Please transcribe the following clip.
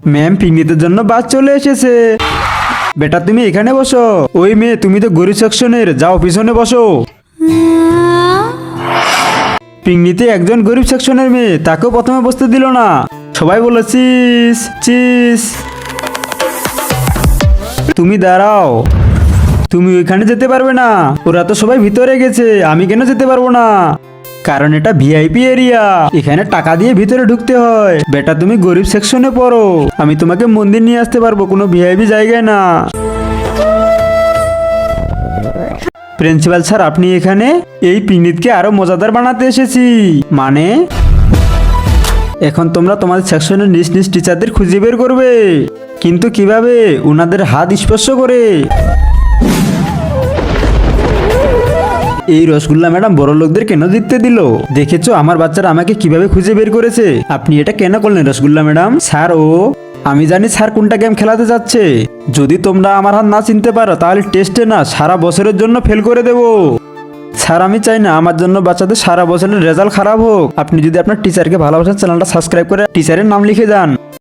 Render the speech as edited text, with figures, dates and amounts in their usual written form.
Ma'am, পিকনিকের জন্য বাস চলে এসেছে। বেটা তুমি এখানে বসো। ওই মেয়ে, তুমি তো গরিব সেকশনের, যাও পিছনে বসো। পিকনিতে একজন গরিব সেকশনের মেয়ে, তাকেও প্রথমে বসতে দিল না। সবাই বলল চিস চিস। তুমি দাঁড়াও, তুমি ওইখানে যেতে পারবে না। ওরা তো সবাই ভিতরে গেছে, আমি কেন যেতে পারবো না? কারণ এটা ভিআইপি এরিয়া, এখানে টাকা দিয়ে ভিতরে ঢুকতে হয়। বেটা তুমি গরিব সেকশনে পড়ো, আমি তোমাকে মন্দির নিয়ে আসতে পারবো, কোনো ভিআইপি জায়গায় না। প্রিন্সিপাল স্যার, আপনি এখানে? এই পিকনিককে আরো মজাদার বানাতে এসেছি। মানে এখন তোমরা তোমাদের সেকশনের নিজ নিজ টিচারদের খুঁজে বের করবে। কিন্তু কিভাবে? ওনাদের হাত স্পর্শ করে। এই রসগোল্লা ম্যাডাম বড় লোকদের কেন জিততে দিল? দেখেছো আমার বাচ্চারা আমাকে কিভাবে খুঁজে বের করেছে? আপনি এটা কেন করলেন রসগোল্লা ম্যাডাম? স্যার, আমি জানি স্যার কোনটা গেম খেলাতে যাচ্ছে। যদি তোমরা আমার হাত না চিনতে পারো তাহলে টেস্টে না, সারা বছরের জন্য ফেল করে দেব। স্যার, আমি চাই না আমার জন্য বাচ্চাদের সারা বছরের রেজাল্ট খারাপ হোক। আপনি যদি আপনার টিচারকে ভালোবাসেন, চ্যানেলটা সাবস্ক্রাইব করে টিচারের নাম লিখে যান।